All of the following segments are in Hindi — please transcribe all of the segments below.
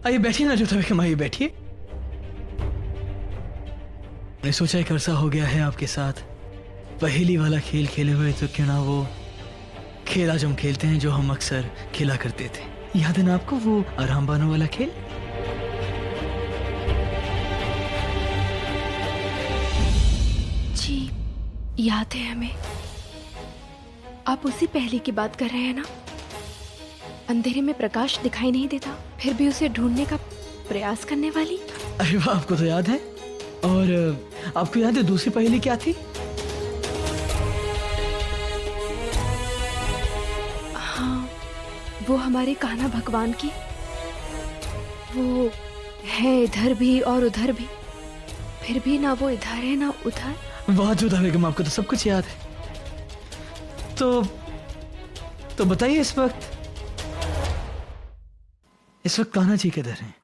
आइए बैठिए ना जोधा बेगम, आइए बैठिए। मैंने सोचा एक अरसा हो गया है आपके साथ पहेली वाला खेल खेले हुए, तो क्यों ना वो खेल आज हम खेलते हैं जो हम अक्सर खेला करते थे। याद है ना आपको वो आराम बानो वाला खेल? जी याद है हमें। आप उसी पहेली की बात कर रहे हैं ना? अंधेरे में प्रकाश दिखाई नहीं देता, फिर भी उसे ढूंढने का प्रयास करने वाली। अरे वाह, आपको तो याद है। और आपको याद है दूसरी पहेली क्या थी? हाँ, वो हमारे कान्हा भगवान की, वो है इधर भी और उधर भी, फिर भी ना वो इधर है ना उधर। वाह जोधा बेगम, आपको तो सब कुछ याद है। तो बताइए इस वक्त कान्हा जी किधर हैं?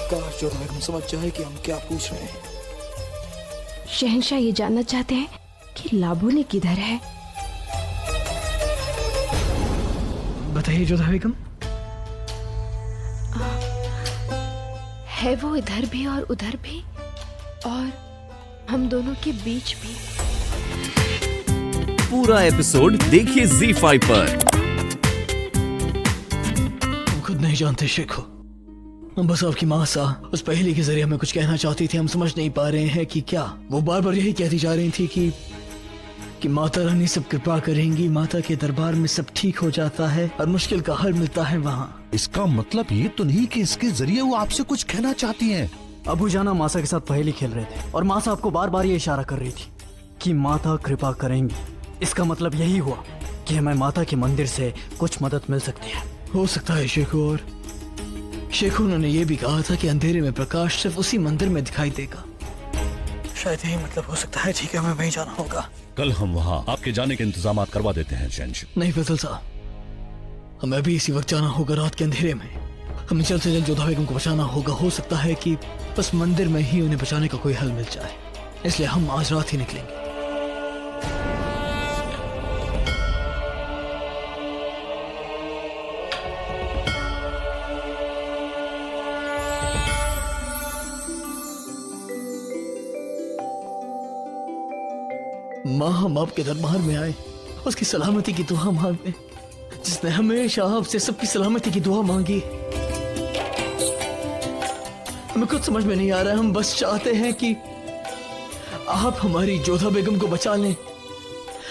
काश जोधा बेगम समझ जाए कि हम क्या पूछ रहे हैं। शहंशाह ये जानना चाहते हैं कि लाबोनी किधर है। बताइए जोधा बेगम। है वो इधर भी और उधर भी, और हम दोनों के बीच भी। पूरा एपिसोड देखिए ZEE5 पर। हम खुद नहीं जानते शेखो, हम बस आपकी माँ सा उस पहेली के जरिए हमें कुछ कहना चाहती थी। हम समझ नहीं पा रहे हैं कि क्या। वो बार बार यही कहती जा रही थी कि माता रानी सब कृपा करेंगी, माता के दरबार में सब ठीक हो जाता है और मुश्किल का हल मिलता है वहाँ। इसका मतलब ये तो नहीं कि इसके जरिए वो आपसे कुछ कहना चाहती हैं। अबू जाना मासा के साथ पहेली खेल रहे थे और मासा आपको बार बार ये इशारा कर रही थी कि माता कृपा करेंगी। इसका मतलब यही हुआ कि हमें माता के मंदिर से कुछ मदद मिल सकती है। हो सकता है शेखो, और शेखो उन्होंने ये भी कहा था कि अंधेरे में प्रकाश सिर्फ उसी मंदिर में दिखाई देगा। शायद यही मतलब हो सकता है। ठीक है, हमें वहीं जाना होगा। कल हम वहाँ आपके जाने के इंतजाम करवा देते हैं शहंशाह। नहीं फैसल साहब, हमें अभी इसी वक्त जाना होगा रात के अंधेरे में। हमें जल्द से जल्द जोधा बेगम को बचाना होगा। हो सकता है कि बस मंदिर में ही उन्हें बचाने का कोई हल मिल जाए, इसलिए हम आज रात ही निकलेंगे। माँ, हम आपके दरबार में आए उसकी सलामती की दुआ मांगने, जिसने हमेशा आपसे सबकी सलामती की दुआ मांगी। हमें कुछ समझ में नहीं आ रहा है। हम बस चाहते हैं कि आप हमारी जोधा बेगम को बचा लें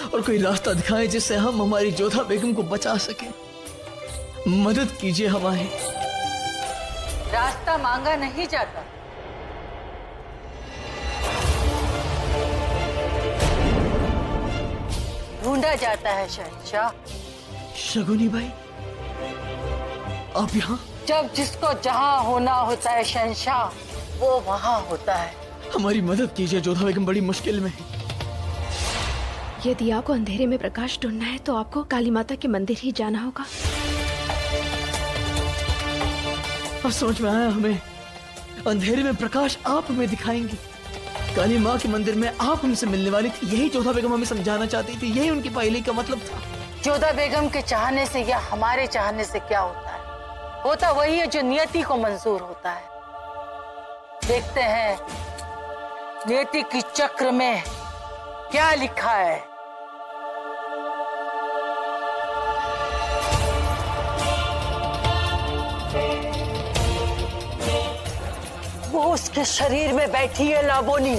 और कोई रास्ता दिखाएं जिससे हम हमारी जोधा बेगम को बचा सकें। मदद कीजिए हमारी। रास्ता मांगा नहीं जाता, ढूंढा जाता है शहंशाह। शगुनी भाई, आप यहाँ? जब जिसको जहाँ होना होता है शहंशाह, वो वहाँ होता है। हमारी मदद कीजिए, जोधा बेगम बड़ी मुश्किल में है। यदि आपको अंधेरे में प्रकाश ढूंढना है तो आपको काली माता के मंदिर ही जाना होगा। अब समझ में आया हमें। अंधेरे में प्रकाश आप हमें दिखाएंगी। काली माँ के मंदिर में आप हमसे मिलने वाली थी, यही जोधा बेगम हमें समझाना चाहती थी। यही उनकी पहेली का मतलब था। जोधा बेगम के चाहने से या हमारे चाहने से क्या होता है? होता वही है जो नियति को मंजूर होता है। देखते हैं नियति की चक्र में क्या लिखा है। वो उसके शरीर में बैठी है लाबोनी।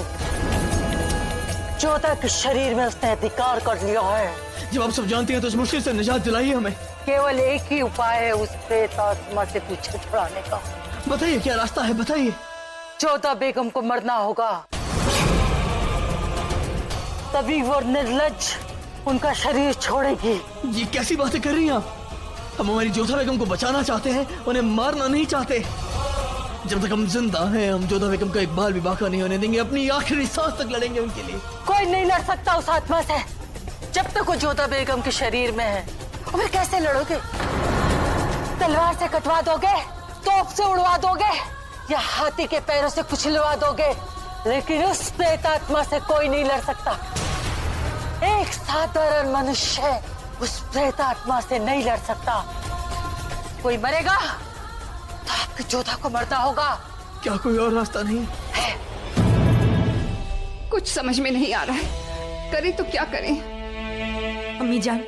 जोधा के शरीर में उसने अधिकार कर लिया है। जब आप सब जानती हैं तो इस मुश्किल से निजात दिलाइए हमें। केवल एक ही उपाय है उस प्रेत आत्मा से पीछे छुड़ाने का। बताइए क्या रास्ता है, बताइए। जोधा बेगम को मरना होगा, तभी वो निर्लज्ज उनका शरीर छोड़ेगी। ये कैसी बातें कर रही हैं आप? हम हमारी जोधा बेगम को बचाना चाहते हैं, उन्हें मारना नहीं चाहते। जब तक हम जिंदा हैं हम जोधा बेगम का एक बाल भी बाका नहीं होने देंगे। अपनी आखिरी सांस तक लड़ेंगे उनके लिए। कोई नहीं लड़ सकता उस आत्मा से जब तक वो जोधा बेगम के शरीर में है। और फिर कैसे लड़ोगे? तलवार से कटवा दोगे, तोप से उड़वा दोगे, या हाथी के पैरों से कुचलवा दोगे, लेकिन उस प्रेत आत्मा से कोई नहीं लड़ सकता। एक साधारण मनुष्य उस प्रेत आत्मा से नहीं लड़ सकता। कोई मरेगा तो आपके जोधा को मरना होगा। क्या कोई और रास्ता नहीं? कुछ समझ में नहीं आ रहा है, करें तो क्या करें। अम्मी जान,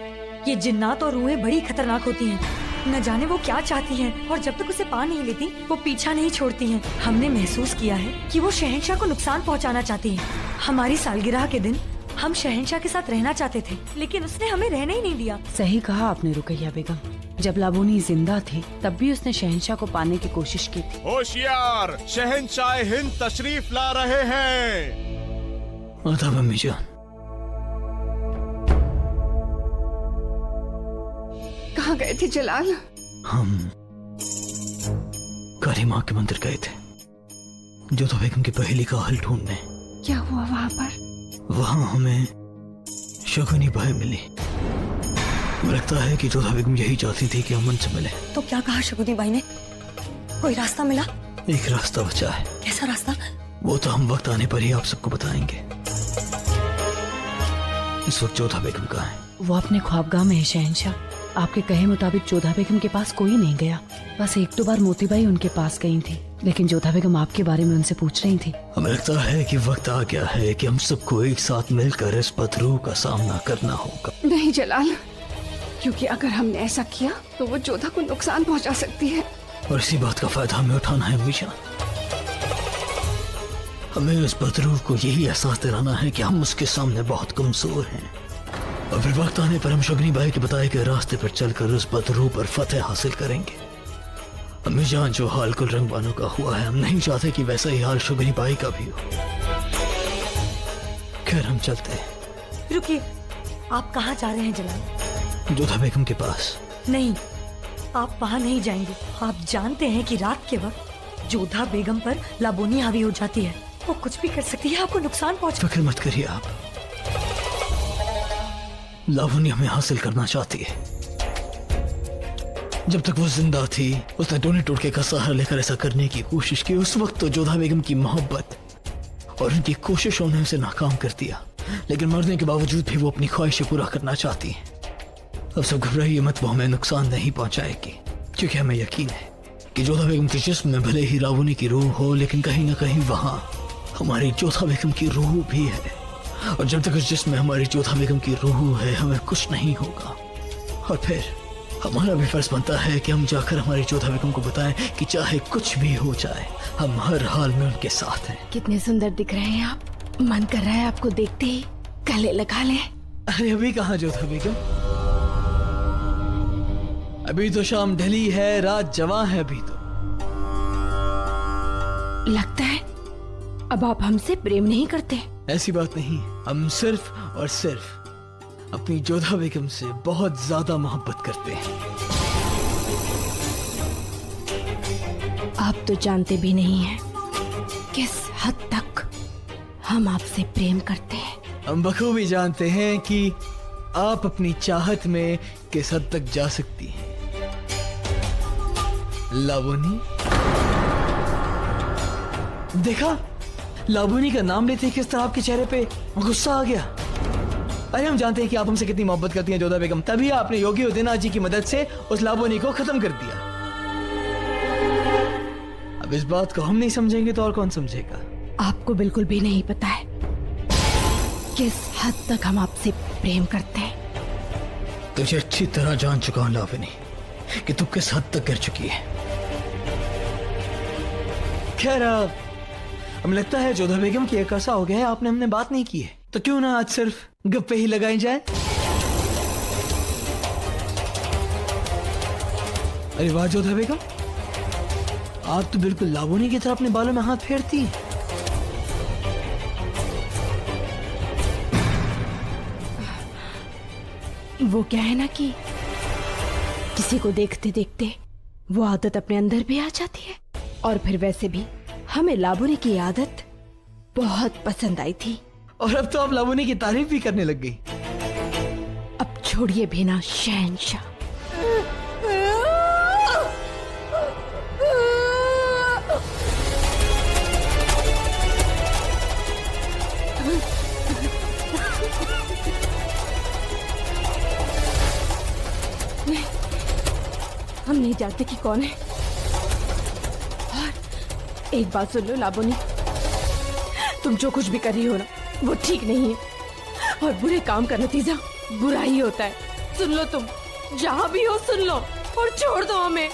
ये जिन्नात और रूहें बड़ी खतरनाक होती हैं। न जाने वो क्या चाहती हैं और जब तक उसे पा नहीं लेती वो पीछा नहीं छोड़ती हैं। हमने महसूस किया है कि वो शहंशाह को नुकसान पहुंचाना चाहती हैं। हमारी सालगिरह के दिन हम शहंशाह के साथ रहना चाहते थे, लेकिन उसने हमें रहने ही नहीं दिया। सही कहा आपने रुकैया बेगम, जब लाबोनी जिंदा थी तब भी उसने शहंशाह को पाने की कोशिश की थी। होशियार, शहंशाह हिंद तशरीफ ला रहे हैं। आदाब अम्मी जान। कहाँ गए थे जलाल? हम काली माँ के मंदिर गए थे, जोधा बेगम की पहेली का हल ढूंढने। क्या हुआ वहाँ पर? वहाँ हमें शगुनी बाई मिली। लगता है कि जोधा बेगम यही चाहती थी कि हम उनसे मिले। तो क्या कहा शगुनी बाई ने? कोई रास्ता मिला? एक रास्ता बचा है। कैसा रास्ता? वो तो हम वक्त आने पर ही आप सबको बताएंगे। इस वक्त जोधा बेगम कहाँ है? वो अपने ख्वाबगाह में है शहंशाह। आपके कहे मुताबिक जोधा बेगम के पास कोई नहीं गया, बस एक दो बार मोतीबाई उनके पास गई थी, लेकिन जोधा बेगम आपके बारे में उनसे पूछ रही थी। हमें लगता है कि वक्त आ गया है कि हम सबको एक साथ मिलकर इस बदरू का सामना करना होगा। नहीं जलाल, क्योंकि अगर हमने ऐसा किया तो वो जोधा को नुकसान पहुंचा सकती है। और इसी बात का फायदा हमें उठाना है अम्मीजान। हमें इस बदरू को यही एहसास दिलाना है कि हम उसके सामने बहुत कमजोर हैं, और फिर वक्त आने पर हम शगुनी बाई के बताए गए रास्ते पर चलकर उस बदरू पर फतेह हासिल करेंगे। अम्मीजान, जो हाल कुल रंग बानों का हुआ है, हम नहीं चाहते कि वैसा ही हाल शगुनी बाई का भी हो। खैर, हम चलते हैं। रुकिए, आप कहाँ जा रहे हैं जलाल? जोधा बेगम के पास। नहीं, आप वहाँ नहीं जाएंगे। आप जानते हैं कि रात के वक्त जोधा बेगम पर लाबोनी हावी हो जाती है। वो कुछ भी कर सकती है, आपको नुकसान पहुंचा। फिक्र मत करिए आप। लावनी हमें हासिल करना चाहती है। जब तक वो जिंदा थी उसने टोने टोटके का सहारा लेकर ऐसा करने की कोशिश की। उस वक्त तो जोधा बेगम की मोहब्बत और उनकी कोशिशों ने उसे नाकाम कर दिया, लेकिन मरने के बावजूद भी वो अपनी ख्वाहिशें पूरा करना चाहती है। अब सब घबराइए मत, वो हमें नुकसान नहीं पहुंचाएगी, क्योंकि हमें यकीन है कि जोधा बेगम के जिस्म में भले ही लावनी की रूह हो, लेकिन कहीं ना कहीं वहां हमारी जोधा बेगम की रूह भी है। और जब तक उस जिस्म में हमारी जोधा बेगम की रूह है, हमें कुछ नहीं होगा। और फिर हमारा भी फर्ज बनता है कि हम जाकर हमारी जोधा बेगम को बताएं कि चाहे कुछ भी हो जाए, हम हर हाल में उनके साथ हैं। कितने सुंदर दिख रहे हैं आप, मन कर रहा है आपको देखते ही गले लगा लें। अरे अभी कहाँ जोधा बेगम, अभी तो शाम ढली है, रात जवां है अभी तो। लगता है अब आप हमसे प्रेम नहीं करते। ऐसी बात नहीं, हम सिर्फ और सिर्फ अपनी जोधा बेगम से बहुत ज्यादा मोहब्बत करते हैं। आप तो जानते भी नहीं हैं किस हद तक हम आपसे प्रेम करते हैं। हम बखूबी जानते हैं कि आप अपनी चाहत में किस हद तक जा सकती हैं। लावनी, देखा लावनी का नाम लेते किस तरह आपके चेहरे पे गुस्सा आ गया। अरे हम जानते हैं कि आप हमसे कितनी मोहब्बत करती हैं जोधा बेगम, तभी आपने योगी उदयनाथ जी की मदद से उस लावनी को खत्म कर दिया। अब इस बात को हम नहीं समझेंगे तो और कौन समझेगा। आपको बिल्कुल भी नहीं पता है किस हद तक हम आपसे प्रेम करते हैं। तुझे अच्छी तरह जान चुका हूं लावनी कि तू किस हद तक गिर चुकी है। खैर, हमें लगता है जोधा बेगम की एक अर्सा हो गया है आपने हमने बात नहीं की है, तो क्यों ना आज सिर्फ गप्पे ही लगाई जाए। अरे वाह जोधा बेगम, आप तो बिल्कुल लावनी की तरह अपने बालों में हाथ फेरती हैं। वो क्या है ना कि किसी को देखते देखते वो आदत अपने अंदर भी आ जाती है। और फिर वैसे भी हमें लावनी की आदत बहुत पसंद आई थी, और अब तो आप लावनी की तारीफ भी करने लग गई। अब छोड़िए भी ना शहंशाह। हम नहीं जानते कि कौन है। और एक बात सुन लो लाबोनी, तुम जो कुछ भी कर रही हो ना वो ठीक नहीं है और बुरे काम का नतीजा बुरा ही होता है। सुन लो, तुम जहां भी हो सुन लो और छोड़ दो हमें।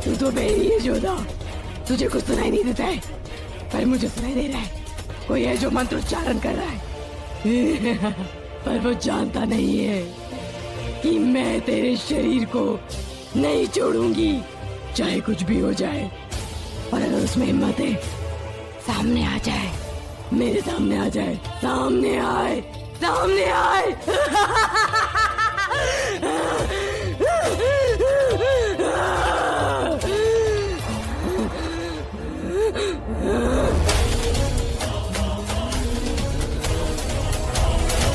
तू तो मेरी है जोधा, तुझे कुछ सुनाई नहीं देता है पर मुझे सुनाई दे रहा है। कोई है जो मंत्र उच्चारण कर रहा है पर वो जानता नहीं है कि मैं तेरे शरीर को नहीं छोड़ूंगी चाहे कुछ भी हो जाए। और अगर उसमें हिम्मत है सामने आ जाए, मेरे सामने आ जाए, सामने आए, सामने आए।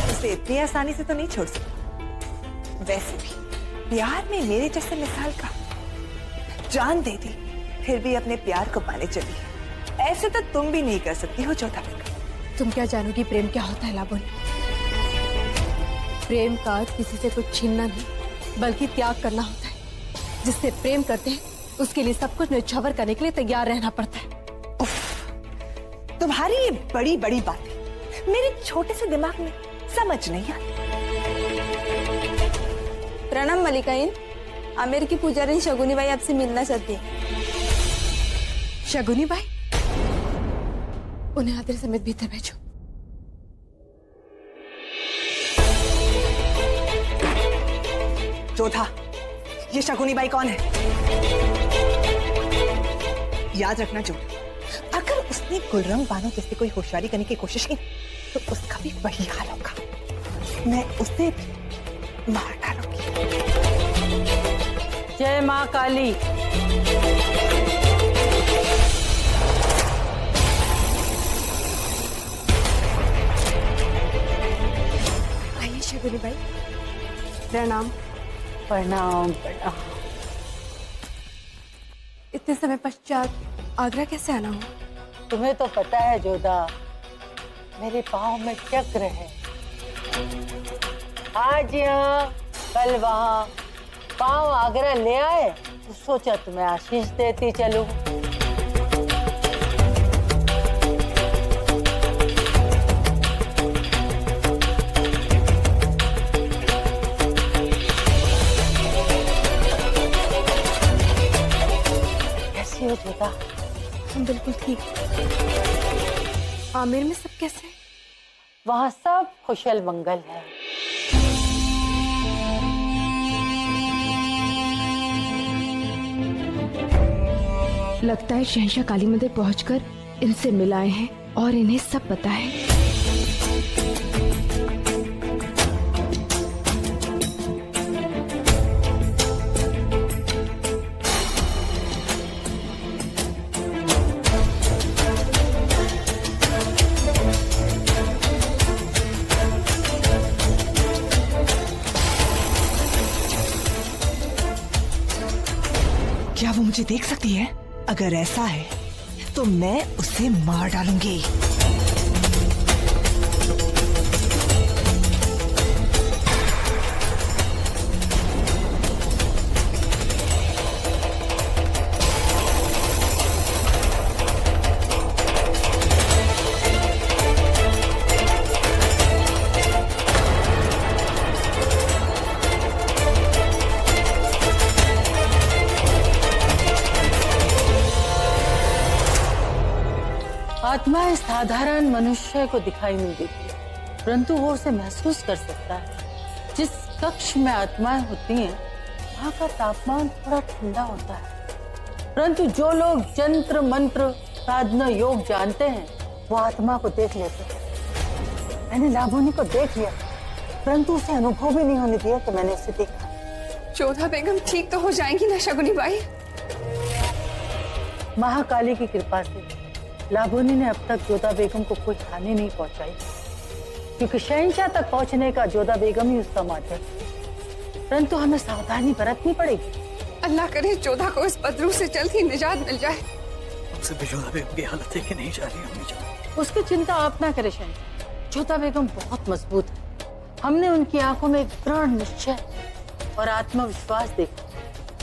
उसे इतनी आसानी से तो नहीं छोड़ सकती। वैसे भी प्यार में मेरे जैसे मिसाल का जान दे दी फिर भी अपने प्यार को पाने चली है। ऐसे तो तुम भी नहीं कर सकती हो जोधा बेगम। तुम क्या जानोगी प्रेम क्या होता है लाबोनी? प्रेम का अर्थ किसी से कुछ छीनना नहीं बल्कि त्याग करना होता है। जिससे प्रेम करते हैं उसके लिए सब कुछ न्यौछावर करने के लिए तैयार रहना पड़ता है। तुम्हारी ये बड़ी बड़ी बातें मेरे छोटे से दिमाग में समझ नहीं आती। प्रणाम मलिकाइन, आमिर की पुजारी शगुनी बाई आपसे मिलना चाहती है। शगुनी बाई? उन्हें आदर समेत भीतर भेजो। जोधा, ये शगुनी बाई कौन है? याद रखना जोधा, अगर उसने गुलरंग बानो जैसे कोई होशियारी करने की कोशिश की तो उसका भी वही हाल होगा। मैं उसे मार डालूंगी। जय माँ काली। आइए शगुनी बाई, प्रणाम। प्रणाम प्रणाम। इतने समय पश्चात आगरा कैसे आना हुआ? तुम्हें तो पता है जोधा, मेरे पाँव में चक्र है। आज यहाँ कल वहाँ, पाँव आगरा ले आए तो सोचा तुम्हें आशीष देती चलूं। कैसी हो जोधा? हम बिल्कुल ठीक। आमिर में सब कैसे? वहाँ सब कुशल मंगल है। लगता है शहंशाह काली मंदिर पहुंचकर इनसे मिलाए हैं और इन्हें सब पता है। क्या वो मुझे देख सकती है? अगर ऐसा है तो मैं उसे मार डालूंगी। आत्मा साधारण मनुष्य को दिखाई नहीं देती, परंतु वो उसे महसूस कर सकता है। जिस कक्ष में आत्माएं होती हैं, वहाँ का तापमान थोड़ा ठंडा होता है, परंतु जो लोग जंत्र मंत्र साधना योग जानते हैं वो आत्मा को देख लेते हैं। मैंने लाबोनी को देख लिया, परंतु उसे अनुभव भी नहीं होने दिया कि मैंने उसे देखा। जोधा बेगम ठीक तो हो जाएंगी ना शगुनी बाई? महाकाली की कृपा से लाबोनी ने अब तक जोधा बेगम को कोई हानि नहीं पहुंचाई, क्योंकि शहंशाह तक पहुंचने का जोधा बेगम ही उसका माध्यम। परंतु हमें सावधानी बरतनी पड़ेगी। अल्लाह करे जोधा को इस बदरू से जल्द ही निजात मिल जाए। मुझसे भी जोधा बेगम की हालत देख के नहीं जा रही अम्मी जान। उसकी चिंता आप ना करें शहंशाह, जोधा बेगम बहुत मजबूत है। हमने उनकी आंखों में एक दृढ़ निश्चय और आत्मविश्वास देखा,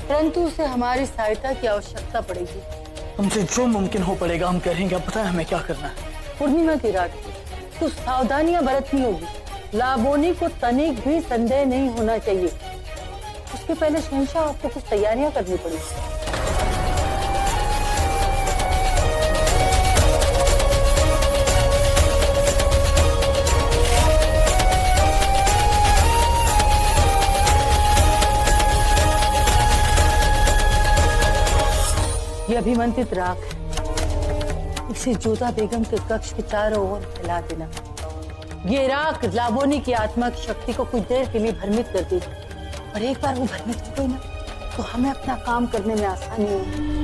परंतु उसे हमारी सहायता की आवश्यकता पड़ेगी। हमसे जो मुमकिन हो पड़ेगा हम करेंगे। अब पता है हमें क्या करना है। पूर्णिमा की रात तो सावधानियां बरतनी होगी। लाबोनी को तनिक भी संदेह नहीं होना चाहिए। उसके पहले शहंशाह आपको कुछ तैयारियां करनी पड़ेगी। ये अभिमंत्रित राख है, इसे जोधा बेगम के कक्ष के चारों ओर फैला देना। ये राख लाबोनी की आत्मा की शक्ति को कुछ देर के लिए भ्रमित कर देगी, और एक बार वो भ्रमित हो गई ना तो हमें अपना काम करने में आसानी होगी।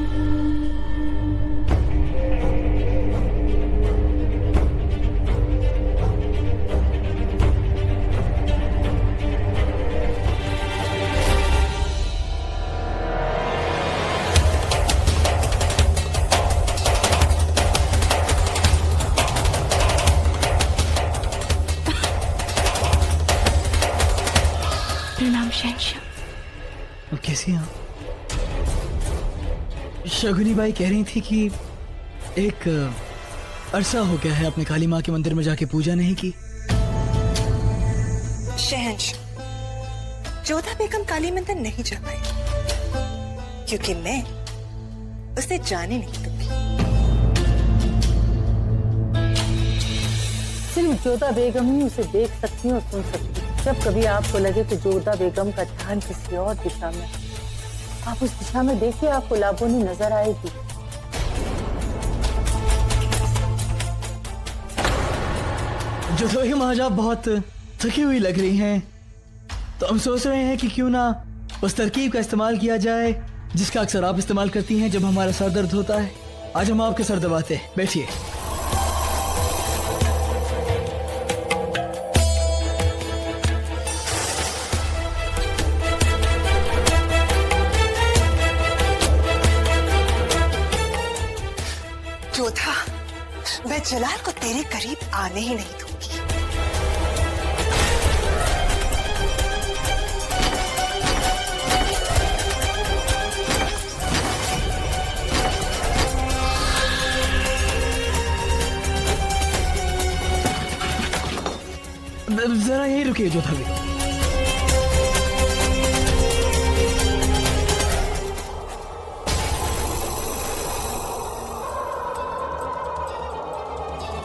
प्रणाम शहंशाह। अब कैसी हैं आप? शगुनी बाई कह रही थी कि एक अरसा हो गया है आपने काली माँ के मंदिर में जाके पूजा नहीं की। शहंशाह, जोधा बेगम काली मंदिर नहीं जा पाई क्योंकि मैं उसे जाने नहीं दूंगी। सिर्फ जोधा बेगम ही उसे देख सकती और सुन सकती। जब कभी आपको लगे तो जोधा बेगम का ध्यान किसी और दिशा में, आप उस दिशा में देखिए, आपको लाबोनी नजर आएगी। जोधा बेगम आज आप बहुत थकी हुई लग रही हैं, तो हम सोच रहे हैं कि क्यों ना उस तरकीब का इस्तेमाल किया जाए जिसका अक्सर आप इस्तेमाल करती हैं जब हमारा सर दर्द होता है। आज हम आपके सर दबाते हैं, बैठिए। जोधा, मैं जलाल को तेरे करीब आने ही नहीं दूंगी। जरा यही रुकिए जोधा बेगम।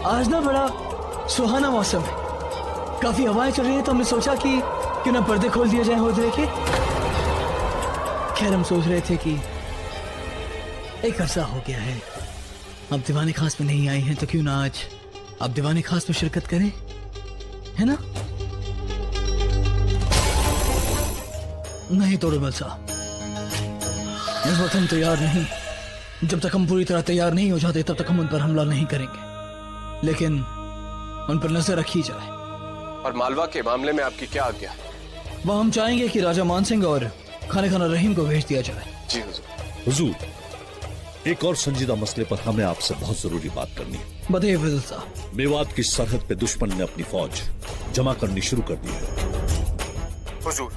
आज ना बड़ा सुहाना मौसम है, काफी हवाएं चल रही है, तो हमने सोचा कि क्यों ना पर्दे खोल दिए जाए होदरे के। खैर हम सोच रहे थे कि एक अरसा हो गया है आप दीवाने खास में नहीं आई हैं, तो क्यों ना आज आप दीवाने खास में शिरकत करें, है ना? नहीं तोड़मल साहब, इस वक्त हम तैयार नहीं। जब तक हम पूरी तरह तैयार नहीं हो जाते तब तक हम उन पर हमला नहीं करेंगे, लेकिन उन पर नजर रखी जाए। और मालवा के मामले में आपकी क्या आज्ञा है? वह हम चाहेंगे कि राजा मानसिंह और खाने खाना रहीम को भेज दिया जाए। जी हुजूर। हुजूर, एक और संजीदा मसले पर हमें आपसे बहुत जरूरी बात करनी है। बताइए फजल साहब। मेवात की सरहद पे दुश्मन ने अपनी फौज जमा करनी शुरू कर दी है। हुजूर,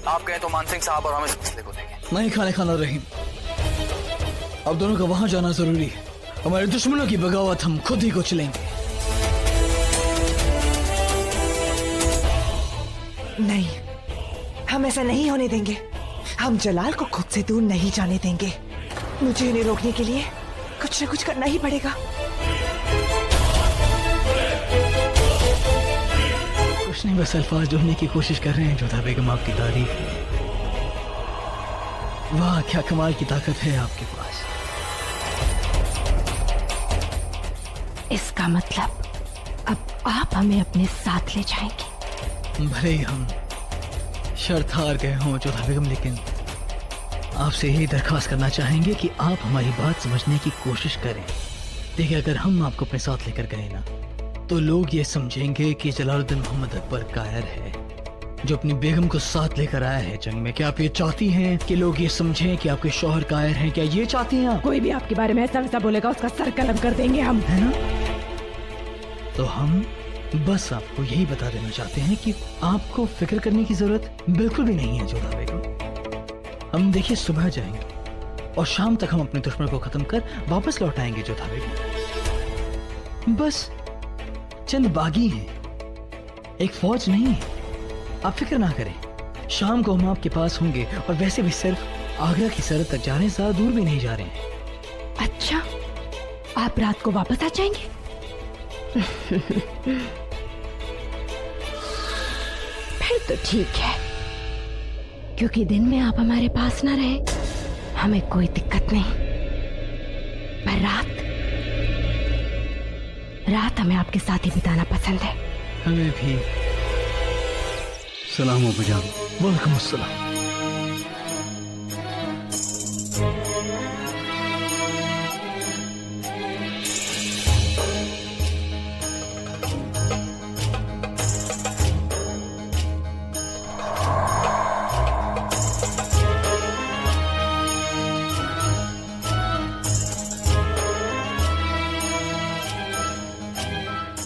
आप कहें तो मानसिंह साहब और हम इस मसले को देखें। नहीं खाने खाना रहीम, अब दोनों का वहां जाना जरूरी है। हमारे दुश्मनों की बगावत हम खुद ही कुचलेंगे। नहीं, हम ऐसा नहीं होने देंगे। हम जलाल को खुद से दूर नहीं जाने देंगे। मुझे इन्हें रोकने के लिए कुछ न कुछ करना ही पड़ेगा। कुछ नहीं, बस अल्फाज ढूंढने की कोशिश कर रहे हैं। जोधा बेगम आपकी तारीफ। वाह, क्या कमाल की ताकत है आपके पास। इसका मतलब अब आप हमें अपने साथ ले जाएंगे। भले ही हम शर्त हार गए हों जोधा बेगम, लेकिन आपसे यही दरख्वास्त करना चाहेंगे कि आप हमारी बात समझने की कोशिश करें। देखिए, अगर हम आपको अपने साथ लेकर गए ना तो लोग ये समझेंगे कि जलालुद्दीन मोहम्मद अकबर कायर है, जो अपनी बेगम को साथ लेकर आया है जंग में। क्या आप ये चाहती हैं कि लोग ये समझें कि आपके शौहर कायर हैं? क्या ये चाहती हैं आप? कोई भी आपके बारे में ऐसा वैसा बोलेगा उसका सर कलम कर देंगे हम, है ना? तो हम बस आपको यही बता देना चाहते हैं कि आपको फिक्र करने की जरूरत बिल्कुल भी नहीं है जोधा बेगम। हम देखिए सुबह जाएंगे और शाम तक हम अपने दुश्मन को खत्म कर वापस लौट आएंगे जोधा बेगम। बस चंद बागी हैं, एक फौज नहीं है। आप फिक्र ना करें, शाम को हम आपके पास होंगे और वैसे भी सिर्फ आगरा की सरहद तक जा रहे हैं, ज्यादा दूर भी नहीं जा रहे हैं। अच्छा, आप रात को वापस आ जाएंगे? फिर तो ठीक है, क्योंकि दिन में आप हमारे पास ना रहे हमें कोई दिक्कत नहीं, पर रात हमें आपके साथ ही बिताना पसंद है। हमें भी। सलाम अबूजान। वालेकुम अस्सलाम।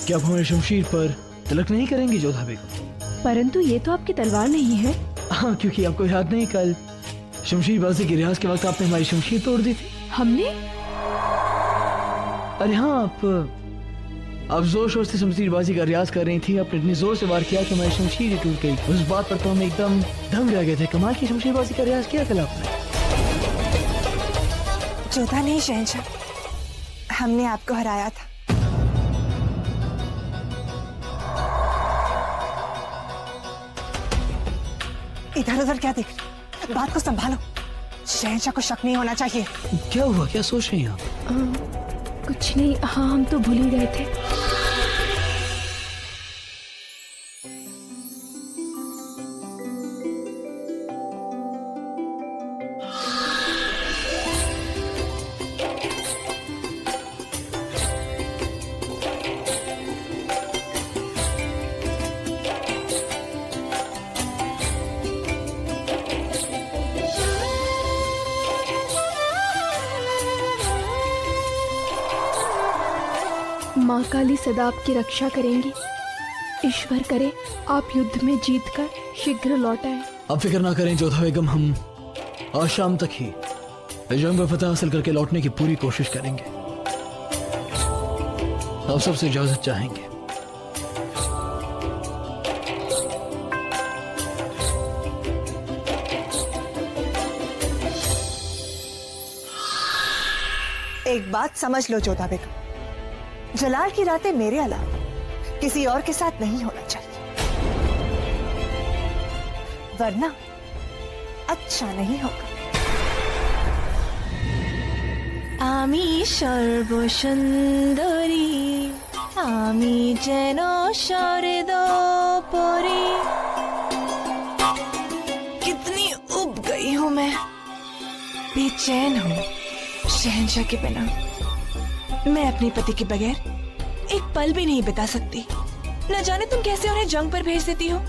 क्या आप हमारे शमशीर पर तिलक नहीं करेंगे जोधा बेगम? परंतु ये तो आपकी तलवार नहीं है। हाँ, क्योंकि आपको याद नहीं, कल शमशीरबाजी के रियाज के वक्त आपने हमारी शमशीर तोड़ दी थी। हमने? अरे हाँ, आप जोर शोर से शमशीरबाजी का रियाज कर रही थी। आपने इतनी जोर से वार किया कि हमारी शमशीर ही टूट गई। उस बात पर तो हम एकदम दंग रह गए थे। कमाल की शमशीरबाजी का रियाज किया कल आपने। जोधा नहीं शहंशाह, हमने आपको हराया था। इधर उधर क्या देख रही? बात को संभालो, शहंशाह को शक नहीं होना चाहिए। क्या हुआ, क्या सोच रही हैं आप? कुछ नहीं, हाँ हम तो भूल ही गए थे। माँ काली सदा आपकी रक्षा करेंगी। ईश्वर करे आप युद्ध में जीतकर शीघ्र लौट आए। आप फिक्र ना करें जोधा बेगम, हम आज शाम तक ही जंग में फतह हासिल करके लौटने की पूरी कोशिश करेंगे। आप सबसे इजाजत चाहेंगे? एक बात समझ लो जोधा बेगम, जलाल की रातें मेरे अलावा किसी और के साथ नहीं होना चाहिए, वरना अच्छा नहीं होगा। आमी सर्वसुंदरी आमी जेनो सर्वोपरि। कितनी उब गई हूं मैं, बेचैन हूं शहंशाह के बिना। मैं अपने पति के बगैर एक पल भी नहीं बिता सकती। न जाने तुम कैसे उन्हें जंग पर भेज देती हो।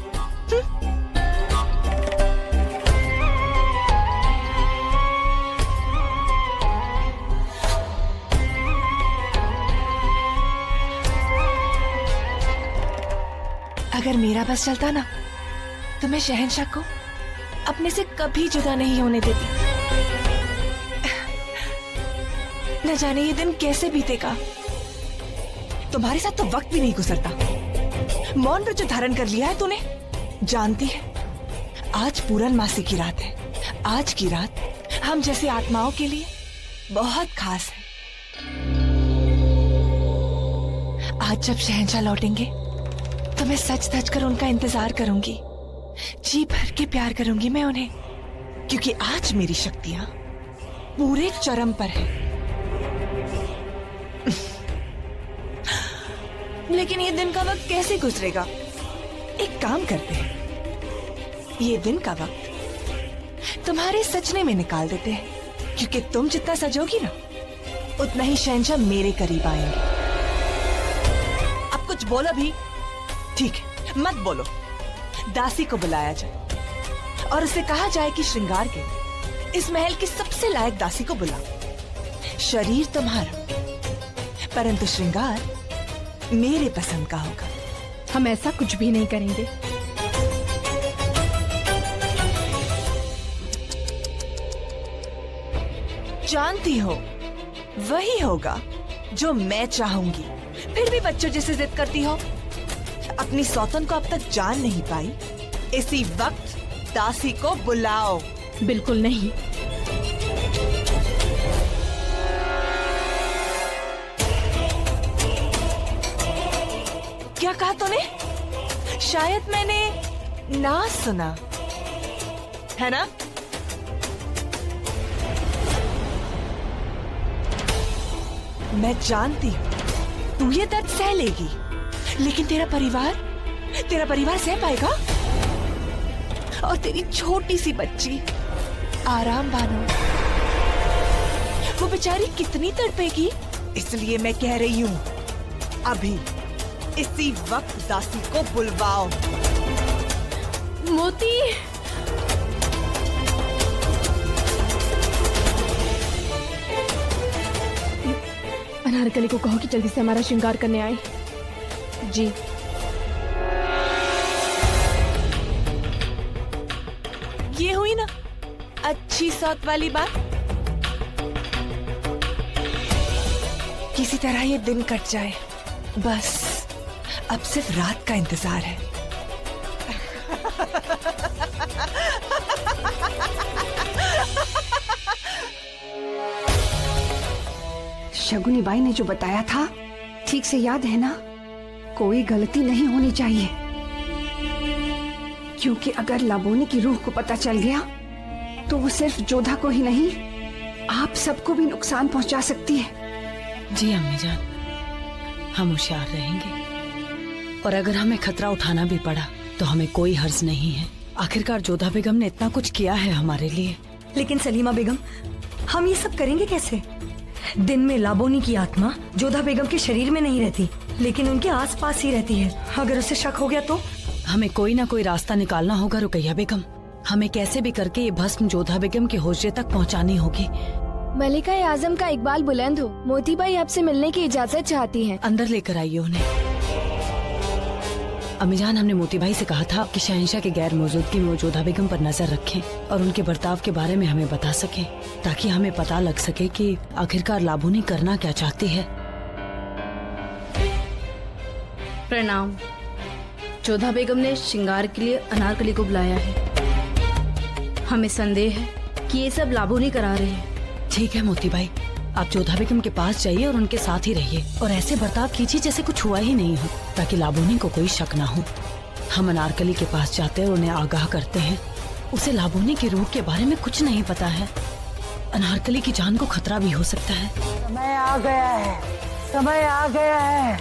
अगर मेरा बस चलता ना तो मैं शहंशाह को अपने से कभी जुदा नहीं होने देती। न जाने ये दिन कैसे बीतेगा। तुम्हारे साथ तो वक्त भी नहीं गुजरता। मौन व्रत धारण कर लिया है तूने। जानती है आज पूर्णमासी की रात है। आज की रात हम जैसे आत्माओं के लिए बहुत खास है। आज जब शहंशाह लौटेंगे तो मैं सच धज कर उनका इंतजार करूंगी। जी भर के प्यार करूंगी मैं उन्हें, क्योंकि आज मेरी शक्तियां पूरे चरम पर है। लेकिन ये दिन का वक्त कैसे गुजरेगा? एक काम करते हैं, ये दिन का वक्त तुम्हारे सजने में निकाल देते हैं, क्योंकि तुम जितना सजोगी ना उतना ही शहंशाह मेरे करीब आएंगे। अब कुछ बोलो भी। ठीक है, मत बोलो। दासी को बुलाया जाए और उसे कहा जाए कि श्रृंगार के इस महल की सबसे लायक दासी को बुलाओ। शरीर तुम्हारा, परंतु श्रृंगार मेरे पसंद का होगा। हम ऐसा कुछ भी नहीं करेंगे। जानती हो, वही होगा जो मैं चाहूंगी। फिर भी बच्चों जैसे जिद करती हो। अपनी सौतन को अब तक जान नहीं पाई, इसी वक्त दासी को बुलाओ। बिल्कुल नहीं। क्या कहा तूने? शायद मैंने ना सुना, है ना? मैं जानती हूँ तू ये दर्द सह लेगी, लेकिन तेरा परिवार सह पाएगा? और तेरी छोटी सी बच्ची आराम बानो, वो बेचारी कितनी तड़पेगी। इसलिए मैं कह रही हूँ, अभी इसी वक्त दासी को बुलवाओ। मोती, अनारकली को कहो कि जल्दी से हमारा श्रृंगार करने आए। जी। ये हुई ना अच्छी सौत वाली बात। किसी तरह ये दिन कट जाए, बस अब सिर्फ रात का इंतजार है। शगुनी बाई ने जो बताया था ठीक से याद है ना? कोई गलती नहीं होनी चाहिए, क्योंकि अगर लाबोनी की रूह को पता चल गया तो वो सिर्फ जोधा को ही नहीं, आप सबको भी नुकसान पहुंचा सकती है। जी अम्मी जान, हम होशियार रहेंगे और अगर हमें खतरा उठाना भी पड़ा तो हमें कोई हर्ज नहीं है। आखिरकार जोधा बेगम ने इतना कुछ किया है हमारे लिए। लेकिन सलीमा बेगम, हम ये सब करेंगे कैसे? दिन में लाबोनी की आत्मा जोधा बेगम के शरीर में नहीं रहती, लेकिन उनके आसपास ही रहती है। अगर उसे शक हो गया तो? हमें कोई ना कोई रास्ता निकालना होगा रुकैया बेगम। हमें कैसे भी करके ये भस्म जोधा बेगम के होशे तक पहुंचानी होगी। मलिका आजम का इकबाल बुलंद हो, मोती बाई आपसे मिलने की इजाजत चाहती हैं। अंदर लेकर आइए उन्हें। अम्मीजान, हमने मोती भाई से कहा था कि शहंशाह के गैर मौजूदगी में वो जोधा बेगम पर नजर रखें और उनके बर्ताव के बारे में हमें बता सके, ताकि हमें पता लग सके कि आखिरकार लाबोनी करना क्या चाहती है। प्रणाम। जोधा बेगम ने श्रृंगार के लिए अनारकली को बुलाया है। हमें संदेह है कि ये सब लाबोनी करा रही है। ठीक है मोती भाई, आप जोधा बेगम के पास जाइए और उनके साथ ही रहिए और ऐसे बर्ताव कीजिए जैसे कुछ हुआ ही नहीं हो, ताकि लाबोनी को कोई शक ना हो। हम अनारकली के पास जाते हैं और उन्हें आगाह करते हैं। उसे लाबोनी की रूह के बारे में कुछ नहीं पता है। अनारकली की जान को खतरा भी हो सकता है। समय आ गया है, समय आ गया है।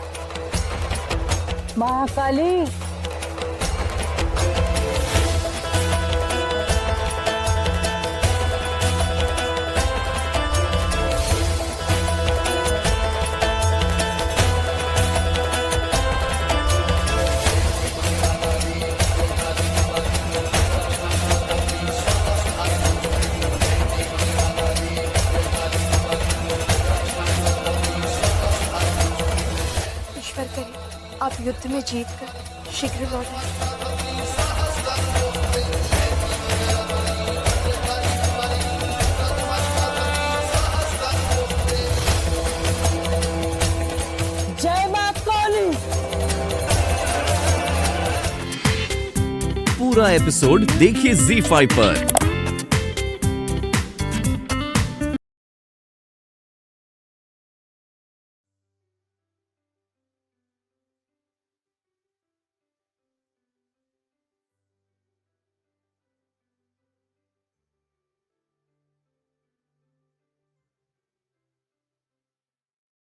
महाकाली, आप युद्ध में जीत कर शीघ्र लौटें। जय मां काली। पूरा एपिसोड देखिए ZEE5 पर।